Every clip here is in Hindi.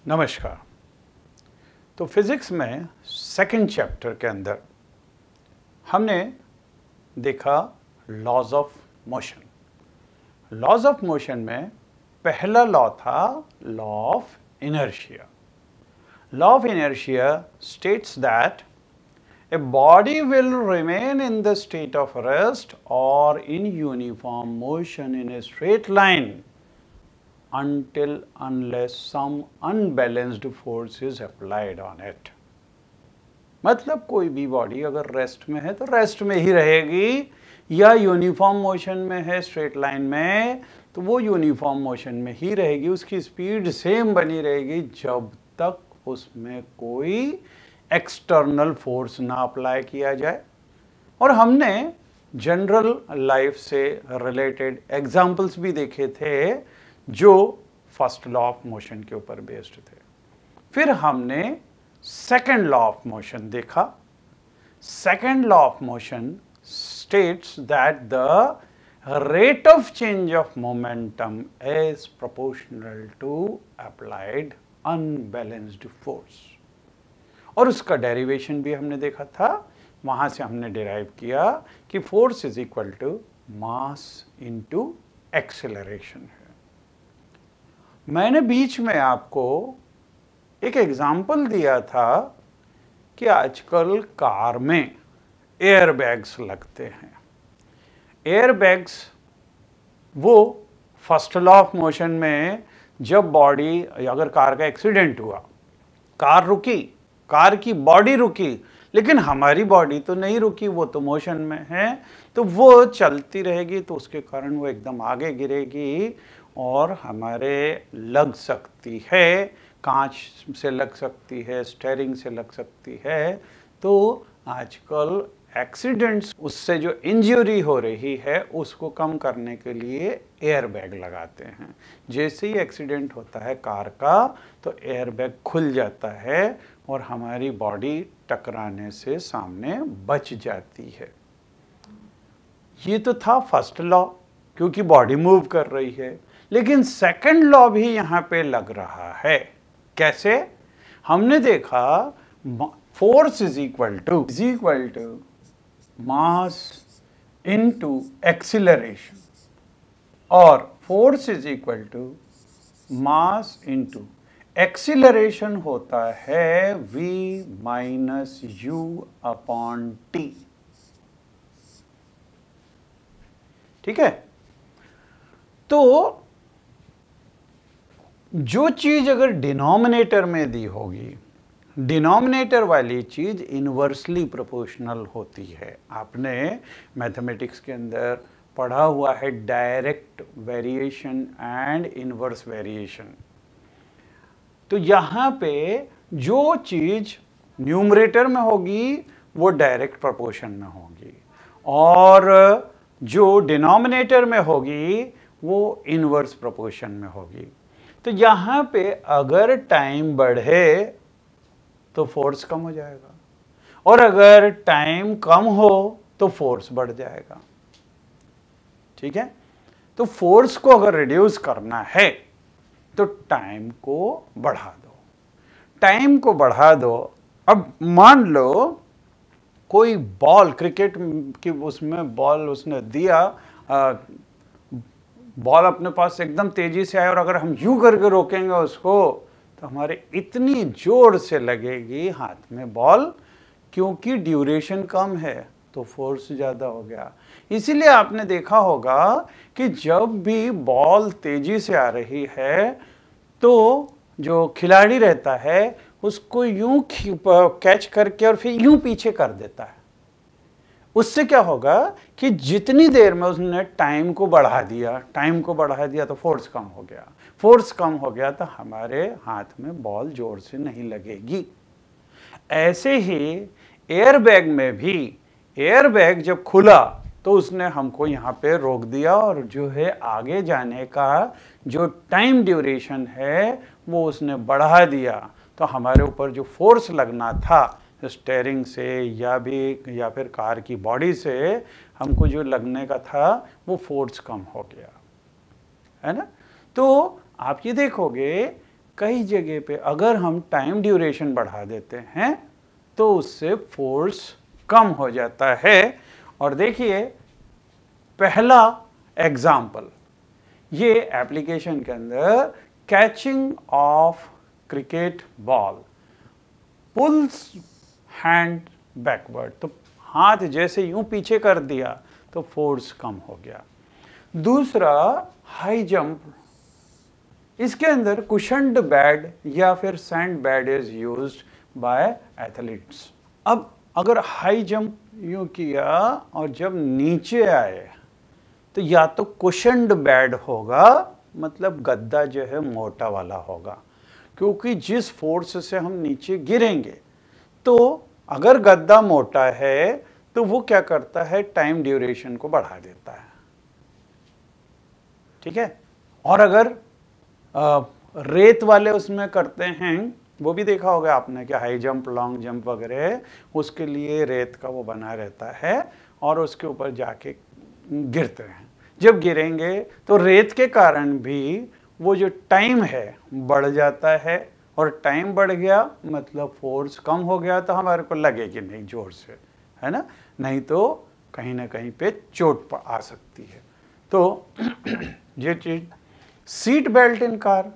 नमस्कार। तो फिजिक्स में सेकंड चैप्टर के अंदर हमने देखा laws of motion. Laws of motion में पहला लॉ था law of inertia. Law of inertia states that a body will remain in the state of rest or in uniform motion in a straight line unless some unbalanced force is applied on it। मतलब कोई भी बॉडी अगर रेस्ट में है तो रेस्ट में ही रहेगी, या यूनिफॉर्म मोशन में है स्ट्रेट लाइन में तो वो यूनिफॉर्म मोशन में ही रहेगी, उसकी स्पीड सेम बनी रहेगी जब तक उसमें कोई एक्सटर्नल फोर्स ना अप्लाई किया जाए। और हमने जनरल लाइफ से रिलेटेड एग्जाम्पल्स भी देखे थे जो फर्स्ट लॉ ऑफ मोशन के ऊपर बेस्ड थे। फिर हमने सेकंड लॉ ऑफ मोशन देखा। Second law of motion states that the rate of change of momentum is proportional to applied unbalanced force. और उसका डेरिवेशन भी हमने देखा था। वहां से हमने डिराइव किया कि force is equal to mass into acceleration है। मैंने बीच में आपको एक एग्जाम्पल दिया था कि आजकल कार में एयर बैग्स लगते हैं। एयर बैग्स वो फर्स्ट लॉ ऑफ मोशन में जब बॉडी, अगर कार का एक्सीडेंट हुआ, कार रुकी, कार की बॉडी रुकी, लेकिन हमारी बॉडी तो नहीं रुकी, वो तो मोशन में है, तो वो चलती रहेगी, तो उसके कारण वो एकदम आगे गिरेगी और हमारे लग सकती है, कांच से लग सकती है, स्टीयरिंग से लग सकती है। तो आजकल एक्सीडेंट्स, उससे जो इंजरी हो रही है उसको कम करने के लिए एयर बैग लगाते हैं। जैसे ही एक्सीडेंट होता है कार का तो एयर बैग खुल जाता है और हमारी बॉडी टकराने से सामने बच जाती है। ये तो था फर्स्ट लॉ, क्योंकि बॉडी मूव कर रही है। लेकिन सेकंड लॉ भी यहाँ पे लग रहा है। कैसे? हमने देखा force is equal to mass into acceleration, और force is equal to mass into acceleration होता है v minus u upon t. ठीक है? तो जो चीज अगर डिनोमिनेटर में दी होगी, डिनोमिनेटर वाली चीज इनवर्सली प्रोपोर्शनल होती है। आपने मैथमेटिक्स के अंदर पढ़ा हुआ है direct variation and inverse variation. तो यहाँ पे जो चीज न्यूमरेटर में होगी वो डायरेक्ट प्रोपोर्शन में होगी, और जो डिनोमिनेटर में होगी वो इनवर्स प्रोपोर्शन में होगी। तो यहाँ पे अगर टाइम बढ़े तो फोर्स कम हो जाएगा, और अगर टाइम कम हो तो फोर्स बढ़ जाएगा। ठीक है? तो फोर्स को अगर रिड्यूस करना है तो टाइम को बढ़ा दो, टाइम को बढ़ा दो। अब मान लो कोई बॉल, क्रिकेट की उसमें बॉल उसने दिया, बॉल अपने पास एकदम तेजी से आया, और अगर हम यूं करके रोकेंगे उसको तो हमारे इतनी जोर से लगेगी हाथ में बॉल, क्योंकि ड्यूरेशन कम है तो फोर्स ज़्यादा हो गया। इसीलिए आपने देखा होगा कि जब भी बॉल तेजी से आ रही है तो जो खिलाड़ी रहता है उसको यूं कैच करके और फिर यूं पीछे कर देता है। उससे क्या होगा कि जितनी देर में उसने टाइम को बढ़ा दिया तो फोर्स कम हो गया। फोर्स कम हो गया तो हमारे हाथ में बॉल जोर से नहीं लगेगी। ऐसे ही एयर बैग में भी, एयर बैग जब खुला तो उसने हमको यहाँ पे रोक दिया, और जो है आगे जाने का जो टाइम ड्यूरेशन है वो उसने बढ़ा दिया। तो हमारे ऊपर जो फोर्स लगना था स्टीयरिंग से या फिर कार की बॉडी से हमको जो लगने का था वो फोर्स कम हो गया, है ना? तो आप ये देखोगे कई जगह पे अगर हम टाइम ड्यूरेशन बढ़ा देते हैं तो उससे फोर्स कम हो जाता है। और देखिए पहला एग्जाम्पल, ये एप्लीकेशन के अंदर catching of cricket ball, pulls hand backward, तो हाथ जैसे यूं पीछे कर दिया तो फोर्स कम हो गया। दूसरा हाई जंप, इसके अंदर कुशन्ड बैड या फिर sand bad is used by athletes. अब अगर हाई जंप यूं किया और जब नीचे आए तो या तो कुशन्ड बैड होगा, मतलब गद्दा जो है मोटा वाला होगा, क्योंकि जिस फोर्स से हम नीचे गिरेंगे तो अगर गद्दा मोटा है तो वो क्या करता है, टाइम ड्यूरेशन को बढ़ा देता है। ठीक है। और अगर रेत वाले उसमें करते हैं, वो भी देखा होगा आपने कि हाई जंप लॉन्ग जंप वगैरह, उसके लिए रेत का वो बना रहता है और उसके ऊपर जाके गिरते हैं। जब गिरेंगे तो रेत के कारण भी वो जो टाइम है बढ़ जाता है, और टाइम बढ़ गया मतलब फोर्स कम हो गया, तो हमारे को लगेगी नहीं जोर से, है ना, नहीं तो कहीं ना कहीं पे चोट आ सकती है। तो ये चीज़, सीट बेल्ट इन कार,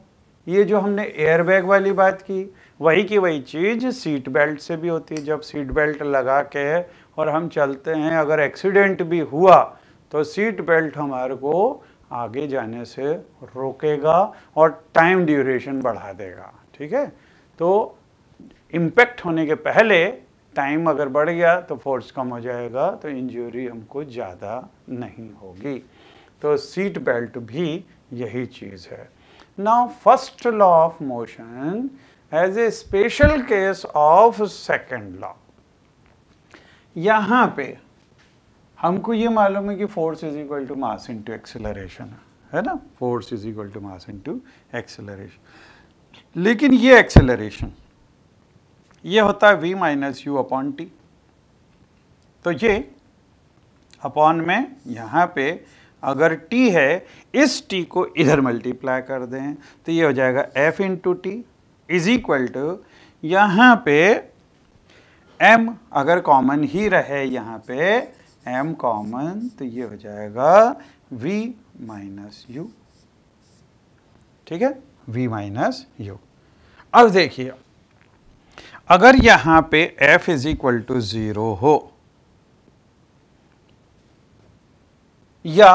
ये जो हमने एयर बैग वाली बात की, वही की वही चीज़ सीट बेल्ट से भी होती है। जब सीट बेल्ट लगा के और हम चलते हैं, अगर एक्सीडेंट भी हुआ तो सीट बेल्ट हमारे को आगे जाने से रोकेगा और टाइम ड्यूरेशन बढ़ा देगा। ठीक है। तो इम्पैक्ट होने के पहले टाइम अगर बढ़ गया तो फोर्स कम हो जाएगा, तो इंजरी हमको ज़्यादा नहीं होगी। तो सीट बेल्ट भी यही चीज़ है। Now first law of motion as a special case of second law. यहाँ पे हमको ये मालूम है कि force is equal to mass into acceleration, है ना, force is equal to mass into acceleration. लेकिन ये एक्सेलरेशन ये होता है v minus u upon t. तो ये अपॉन में यहाँ पे अगर t है, इस t को इधर मल्टीप्लाई कर दें तो ये हो जाएगा f into t is equal to, यहाँ पे m अगर कॉमन ही रहे, यहाँ पे m कॉमन, तो ये हो जाएगा v माइनस यू। ठीक है, v माइनस यू। अब देखिए अगर यहाँ पे f इज इक्वल टू 0 हो या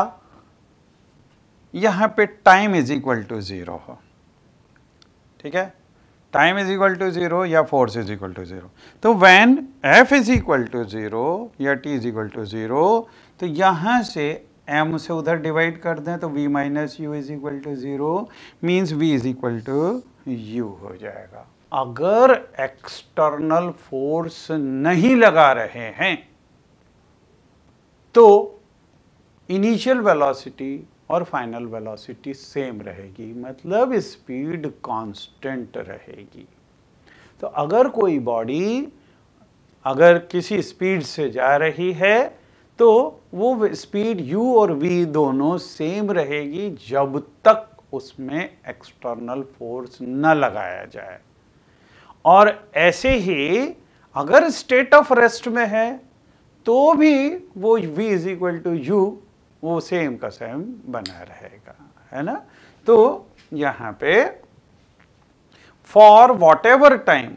यहाँ पे टाइम इज इक्वल टू 0 हो, ठीक है, टाइम इज इक्वल टू 0 या फोर्स इज इक्वल टू 0, तो when f is equal to 0 या t इज इक्वल टू 0, तो यहाँ से m से उधर डिवाइड कर दें तो v minus u is equal to 0 means v is equal to u हो जाएगा। अगर एक्सटर्नल फोर्स नहीं लगा रहे हैं तो इनिशियल वेलोसिटी और फाइनल वेलोसिटी सेम रहेगी, मतलब स्पीड कांस्टेंट रहेगी। तो अगर कोई बॉडी अगर किसी स्पीड से जा रही है तो वो स्पीड u और v दोनों सेम रहेगी जब तक उसमें एक्सटर्नल फोर्स न लगाया जाए। और ऐसे ही अगर स्टेट ऑफ रेस्ट में है तो भी वो v is equal to u वो सेम का सेम बना रहेगा, है ना। तो यहाँ पे for whatever time,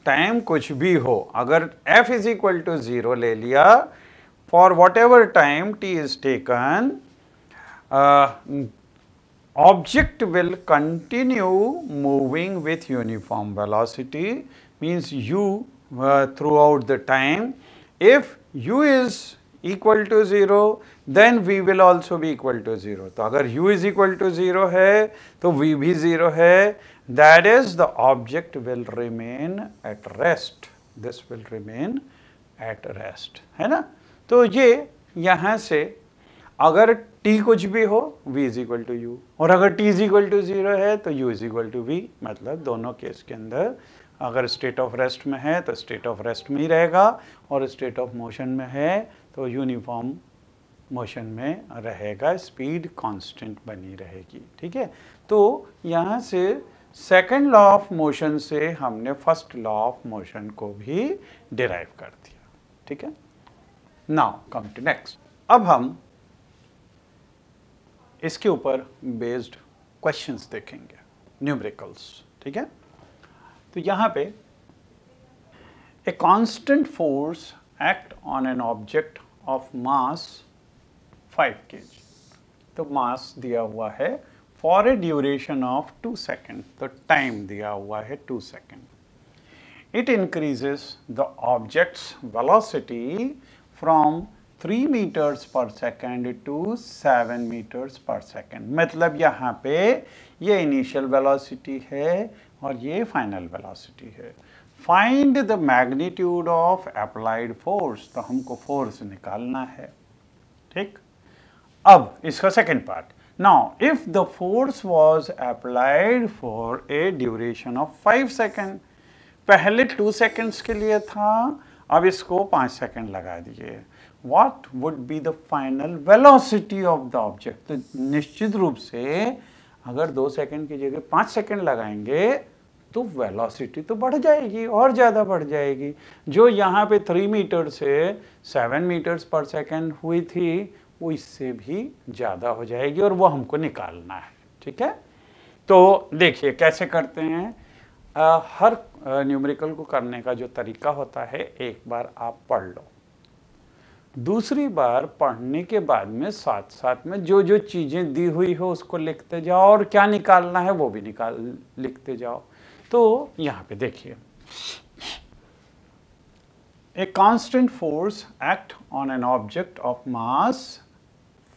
time कुछ भी हो, अगर f इज इक्वल टू 0 ले लिया, for whatever time t is taken, object will continue moving with uniform velocity, means u throughout the time. If u is equal to 0 then v will also be equal to 0. तो अगर u is equal to 0 है तो v भी 0 है, that is the object will remain at rest, this will remain at rest, है ना। तो ये यहाँ से अगर t कुछ भी हो v is equal to u, और अगर t इज इक्वल टू 0 है तो u is equal to v, मतलब दोनों केस के अंदर अगर स्टेट ऑफ रेस्ट में है तो स्टेट ऑफ रेस्ट में ही रहेगा, और स्टेट ऑफ मोशन में है तो यूनिफॉर्म मोशन में रहेगा, स्पीड कांस्टेंट बनी रहेगी। ठीक है, तो यहाँ से सेकेंड लॉ ऑफ मोशन से हमने फर्स्ट लॉ ऑफ मोशन को भी डिराइव कर दिया, ठीक है। Now come to next. अब हम इसके ऊपर बेस्ड क्वेश्चंस देखेंगे, न्यूमेरिकल्स, ठीक है। तो यहां पे ए constant force act on an object of mass 5 kg। तो मास दिया हुआ है for a duration of 2 second, तो टाइम दिया हुआ है 2 second. It increases the object's velocity from 3 meters per second to 7 meters per second। मतलब यहाँ पे ये इनिशियल वेलोसिटी है और ये फाइनल वेलोसिटी है। Find the magnitude of applied force, तो हमको फोर्स निकालना है, ठीक। अब इसका second part, now if the force was applied for a duration of 5 second, पहले 2 सेकेंड्स के लिए था, अब इसको 5 सेकेंड लगा दिए, what would be the final velocity of the object। तो निश्चित रूप से अगर 2 सेकेंड की जगह 5 सेकेंड लगाएंगे तो वेलोसिटी तो बढ़ जाएगी और ज़्यादा बढ़ जाएगी। जो यहाँ पे 3 मीटर से 7 मीटर्स पर सेकेंड हुई थी वो इससे भी ज़्यादा हो जाएगी और वो हमको निकालना है, ठीक है। तो देखिए कैसे करते हैं। हर न्यूमेरिकल को करने का जो तरीका होता है, एक बार आप पढ़ लो, दूसरी बार पढ़ने के बाद में साथ साथ में जो जो चीज़ें दी हुई हो उसको लिखते जाओ और क्या निकालना है वो भी लिखते जाओ। तो यहाँ पे देखिए, a constant force act on an object of mass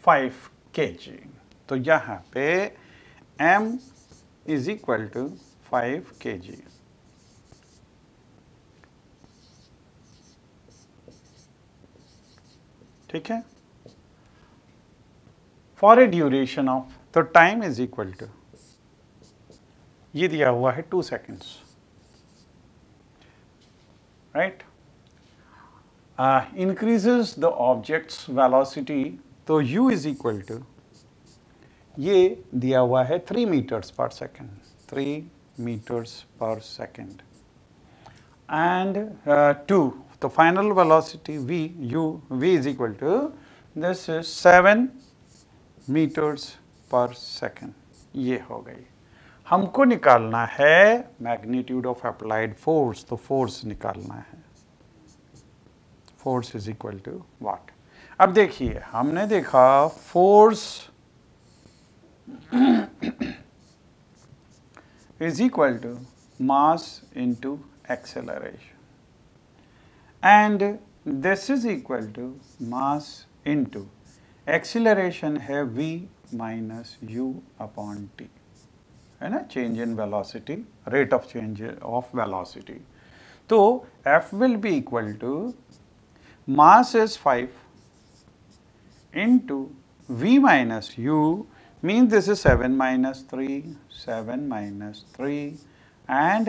5 kg। तो यहाँ पे m is equal to 5 kg। ठीक है। फॉर ए ड्यूरेशन ऑफ, तो टाइम इज इक्वल टू, ये दिया हुआ है 2 seconds, right. Increases the object's velocity, तो u इज इक्वल टू, ये दिया हुआ है 3 meters per second, 3 meters per second, and 2, तो final velocity v is equal to, this is 7 meters per second। ये हो गई। हमको निकालना है मैग्नीट्यूड ऑफ अप्लाइड फोर्स, तो फोर्स निकालना है, force is equal to what. अब देखिए हमने देखा force is equal to mass into acceleration, and this is equal to mass into acceleration है v minus u upon t, है ना, change in velocity, rate of change of velocity. तो f will be equal to mass is 5 into v minus u, means this is 7 minus 3 and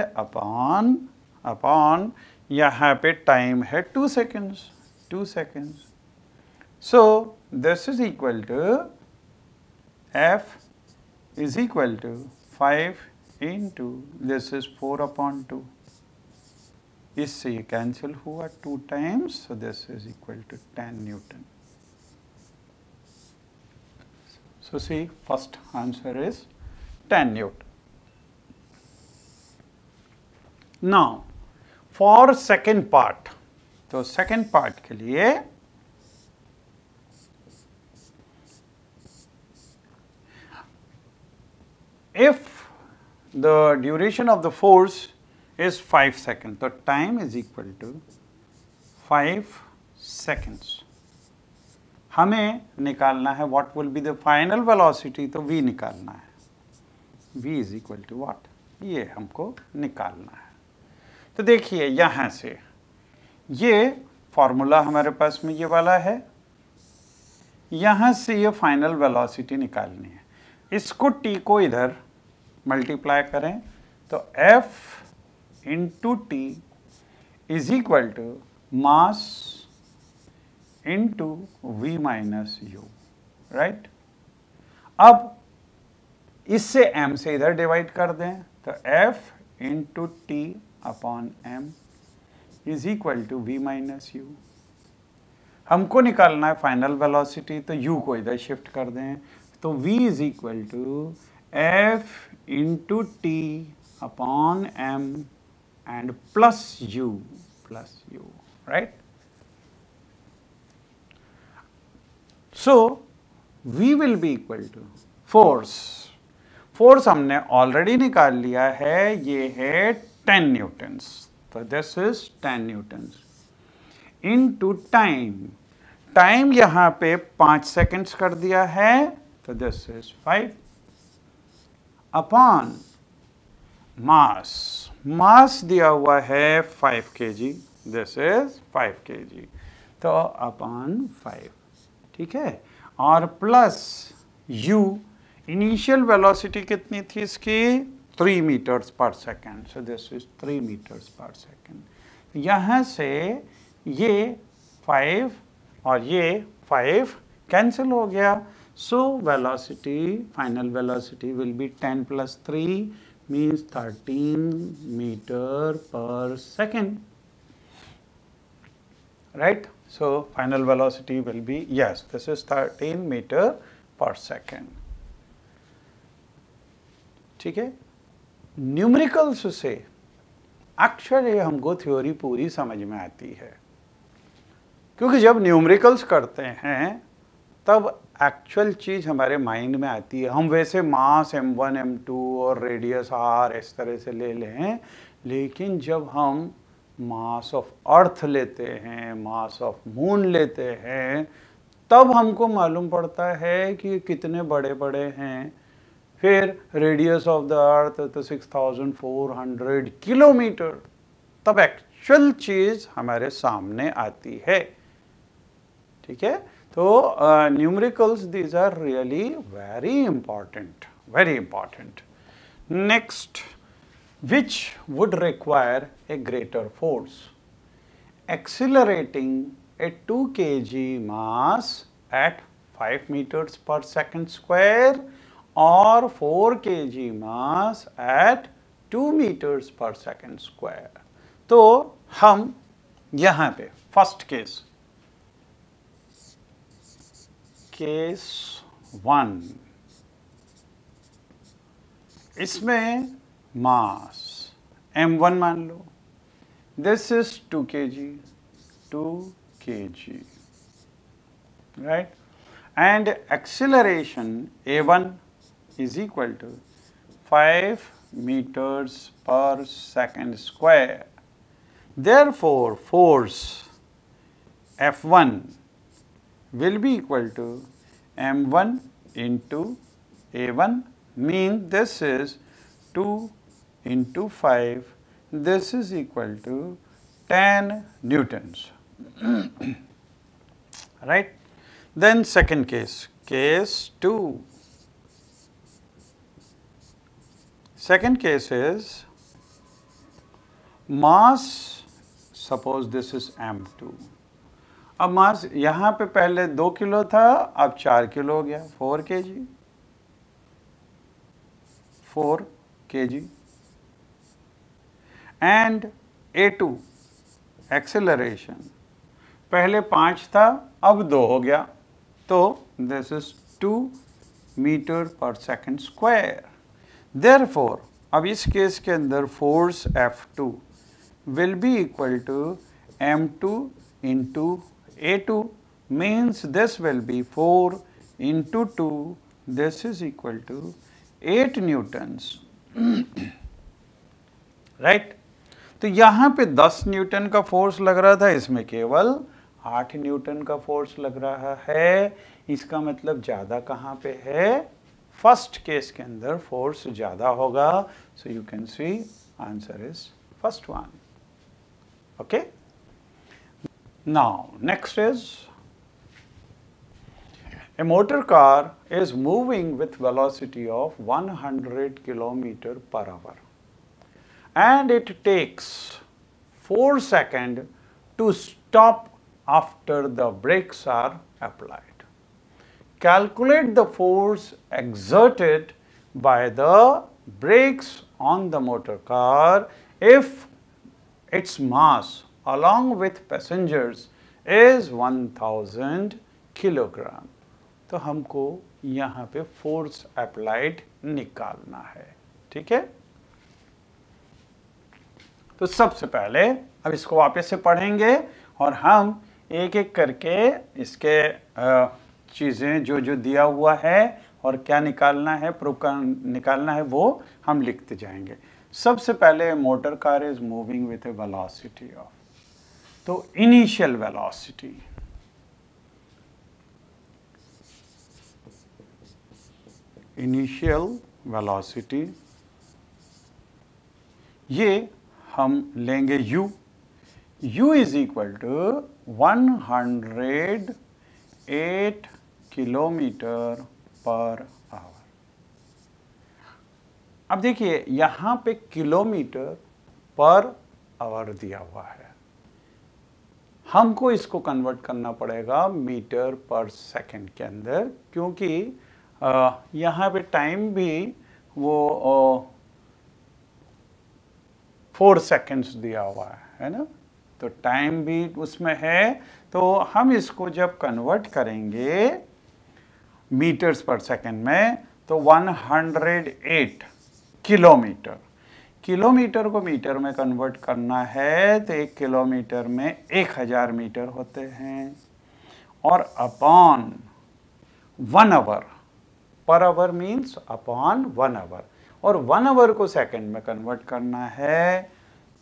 upon यहाँ पे टाइम है 2 seconds. So this is equal to f is equal to 5 into this is 4 upon 2, इससे ये कैंसिल हुआ 2 times, so this is equal to 10 Newton। So see, first answer is 10 Newton। Now for second part, तो second part के लिए if the duration of the force is 5 seconds, तो time is equal to 5 seconds। हमें निकालना है what will be the final velocity, तो v निकालना है, v is equal to what, ये हमको निकालना है। तो देखिए यहाँ से ये फॉर्मूला हमारे पास में ये वाला है, यहाँ से ये फाइनल वेलोसिटी निकालनी है, इसको t को इधर मल्टीप्लाई करें तो f into t is equal to mass into v minus u, right. अब इससे m से इधर डिवाइड कर दें तो f into t upon m is equal to v minus u. हमको निकालना है फाइनल वेलोसिटी, तो u को इधर शिफ्ट कर दें तो v is equal to f into t upon m and plus u, right. So v will be equal to force हमने ऑलरेडी निकाल लिया है, ये है 10 न्यूटन्स, तो this is 10 newtons into time यहां पे 5 सेकेंड्स कर दिया है तो दिस इज 5 अपॉन मास दिया हुआ है 5 kg, दिस इज 5 kg, तो अपॉन 5, ठीक है, और प्लस u, इनिशियल वेलोसिटी कितनी थी इसकी 3 meters per second, so this is 3 meters per second. यहाँ से ये 5 और ये 5 कैंसिल हो गया, so velocity, final velocity will be 10 plus 3 means 13 meter per second, right? So final velocity will be, yes, this is 13 meter per second, ठीक है। न्यूमेरिकल्स से एक्चुअली हमको थ्योरी पूरी समझ में आती है, क्योंकि जब न्यूमेरिकल्स करते हैं तब एक्चुअल चीज़ हमारे माइंड में आती है। हम वैसे मास m1 m2 और रेडियस r इस तरह से ले लें, लेकिन जब हम मास ऑफ अर्थ लेते हैं, मास ऑफ मून लेते हैं, तब हमको मालूम पड़ता है कि कितने बड़े बड़े हैं। फिर रेडियस ऑफ द अर्थ तो 6400 किलोमीटर, तब एक्चुअल चीज़ हमारे सामने आती है, ठीक है। तो numericals, these are really very important, very important. Next, which would require a greater force? Accelerating a 2 kg mass at 5 meters per second square or 4 kg mass at 2 meters per second square. तो हम यहाँ पे फर्स्ट केस 1, इसमें मास m1 मान लो, this is 2 kg, right, and acceleration a1 is equal to 5 meters per second square. Therefore force F1 will be equal to m1 into a1, mean this is 2 into 5, this is equal to 10 newtons, right. Then second case 2. Second case is mass, suppose this is m2, अब मास यहाँ पे पहले 2 किलो था, अब 4 किलो हो गया, 4 kg, एंड a2 एक्सेलरेशन पहले 5 था, अब 2 हो गया, तो this is 2 meter per second square. Therefore अब इस केस के अंदर force F2 will be equal to m2 into a2, means this will be 4 into 2, this is equal to 8 newtons, right. तो यहाँ पे 10 न्यूटन का फोर्स लग रहा था, इसमें केवल 8 न्यूटन का फोर्स लग रहा है। इसका मतलब ज़्यादा कहाँ पे है, फर्स्ट केस के अंदर फोर्स ज़्यादा होगा, so you can see answer is first one, okay. Now, next is a motor car is moving with velocity of 100 km per hour and it takes 4 seconds to stop after the brakes are applied. Calculate the force exerted by the brakes on the motor car if its mass along with passengers is 1000 kilogram. तो हमको यहाँ पे फोर्स अप्लाइड निकालना है, ठीक है। तो सबसे पहले अब इसको वापस से पढ़ेंगे और हम एक एक करके इसके चीज़ें जो जो दिया हुआ है और क्या निकालना है, प्रूफ निकालना है, वो हम लिखते जाएंगे। सबसे पहले motor car is moving with a velocity of, तो इनिशियल वेलोसिटी ये हम लेंगे u is equal to 108 kilometer per hour. अब देखिए यहाँ पे किलोमीटर पर आवर दिया हुआ है, हमको इसको कन्वर्ट करना पड़ेगा मीटर पर सेकंड के अंदर, क्योंकि यहाँ पे टाइम भी वो 4 सेकेंड्स दिया हुआ है ना, तो टाइम भी उसमें है। तो हम इसको जब कन्वर्ट करेंगे मीटर्स पर सेकंड में तो 108 किलोमीटर, किलोमीटर को मीटर में कन्वर्ट करना है तो 1 किलोमीटर में 1000 मीटर होते हैं, और upon 1 hour, per hour means upon 1 hour, और 1 आवर को सेकंड में कन्वर्ट करना है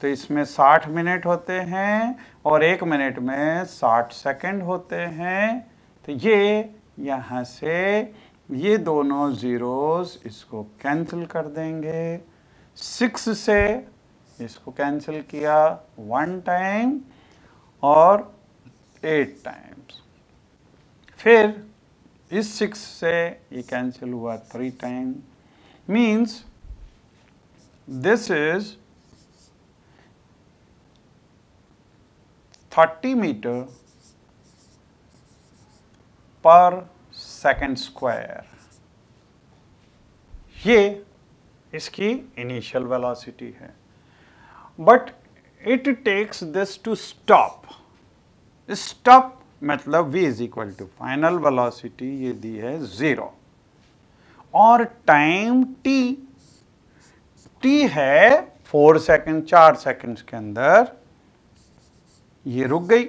तो इसमें 60 मिनट होते हैं और 1 मिनट में 60 सेकंड होते हैं। तो ये यहाँ से ये दोनों ज़ीरोस इसको कैंसिल कर देंगे, 6 से इसको कैंसिल किया 1 टाइम और 8 टाइम्स, फिर इस 6 से ये कैंसिल हुआ 3 time, means this is 30 meter per second square. ये इसकी इनिशियल वेलोसिटी है, but it takes this to stop. Stop मतलब v is equal to final velocity, ये दी है 0, और टाइम t है 4 सेकंड, 4 सेकंड्स के अंदर ये रुक गई,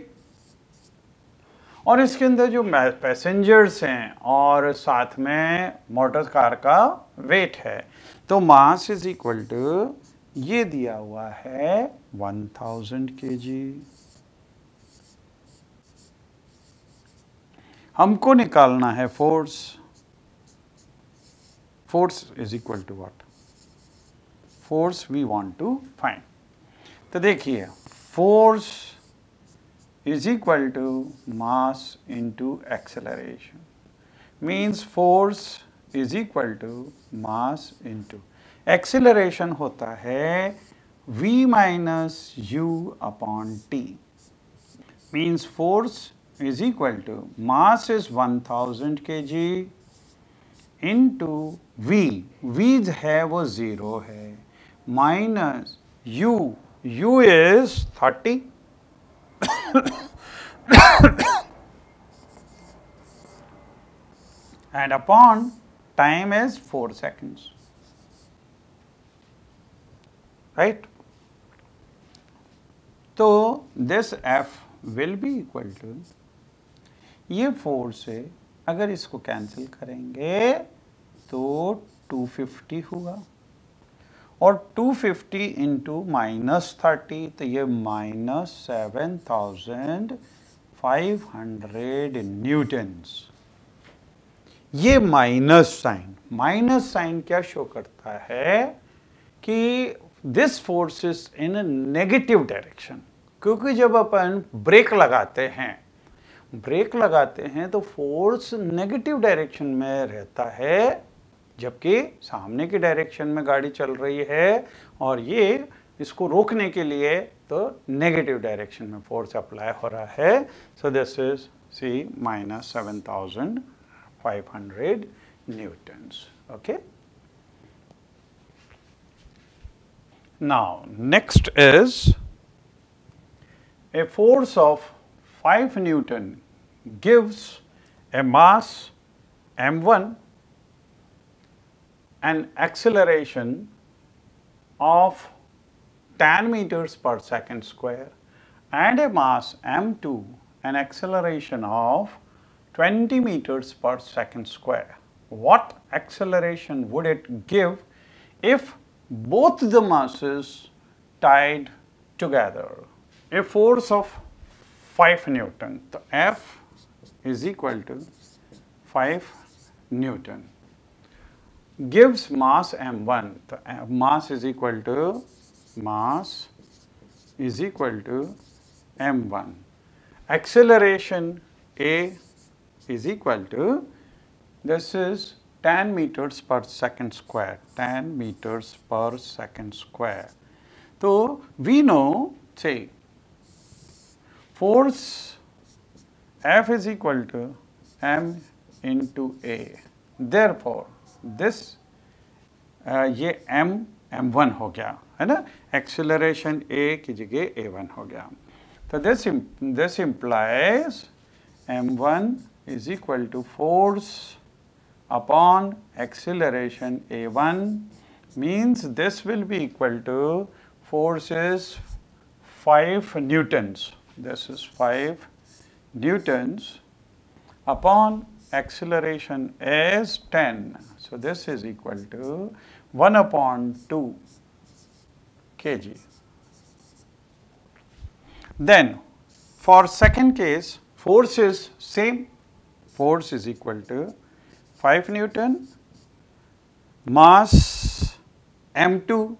और इसके अंदर जो पैसेंजर्स हैं और साथ में मोटर कार का वेट है, तो मास इज इक्वल टू ये दिया हुआ है 1000 kg। हमको निकालना है force, force is equal to what, force we want to find. तो देखिए force is equal to mass into acceleration, means force is equal to mass into acceleration होता है v minus u upon t, means force is equal to mass is 1000 kg into v है वो 0 है, minus u is 30 and upon time is 4 seconds, right? तो this f will be equal to, ये फोर्स है, अगर इसको कैंसिल करेंगे तो 250 होगा, और 250 इंटू -30 तो ये -7500 न्यूटन्स। ये माइनस साइन क्या शो करता है कि this force is in negative direction, क्योंकि जब अपन ब्रेक लगाते हैं तो फोर्स नेगेटिव डायरेक्शन में रहता है, जबकि सामने की डायरेक्शन में गाड़ी चल रही है और ये इसको रोकने के लिए तो नेगेटिव डायरेक्शन में फोर्स अप्लाई हो रहा है। So this is c -7500 newtons. Okay, Now, next is a force of 5 Newton gives a mass m1, an acceleration of 10 meters per second square, and a mass m2, an acceleration of 20 meters per second square. What acceleration would it give if both the masses tied together? A force of 5 Newton. So F is equal to 5 Newton. Gives mass m1. So mass is equal to m1. Acceleration A is equal to, this is 10 meters per second square, 10 meters per second square. So we know, say, force F is equal to m into A. Therefore, this ये m1 हो गया है ना, acceleration A की जगह A1 हो गया. So this implies m1 is equal to force upon acceleration A1, means this will be equal to force is 5 newtons. This is 5 newtons upon acceleration is 10. So this is equal to 1 upon 2 kg. Then for second case, force is same. Force is equal to 5 Newton, mass m2,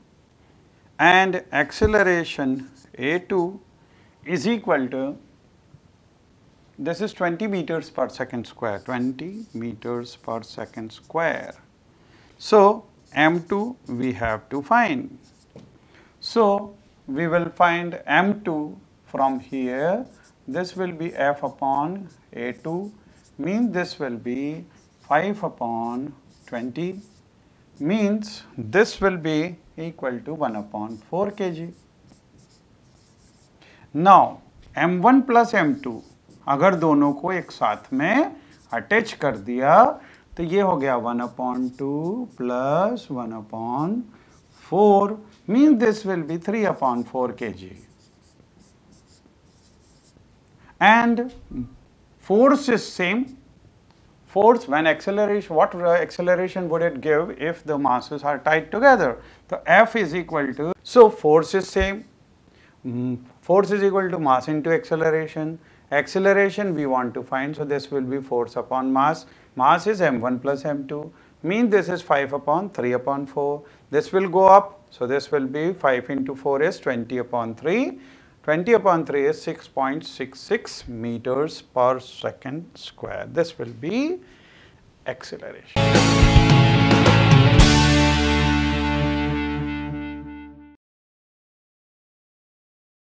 and acceleration a2 is equal to, this is 20 meters per second square, 20 meters per second square. So m2 we have to find. So we will find m2 from here. This will be F upon A2, means this will be 5 upon 20, means this will be equal to 1 upon 4 kg. Now m1 plus m2 अगर दोनों को एक साथ में अटैच कर दिया तो ये हो गया 1 upon 2 plus 1 upon 4, means this will be 3 upon 4 kg. And force is same. Force, when acceleration, what acceleration would it give if the masses are tied together? So F is equal to, so force is same. Force is equal to mass into acceleration. Acceleration we want to find, so this will be force upon mass. Mass is m1 plus m2, means this is 5 upon 3 upon 4. This will go up, so this will be 5 into 4 is 20 upon 3. 20 upon 3 is 6.66 meters per second square. This will be acceleration.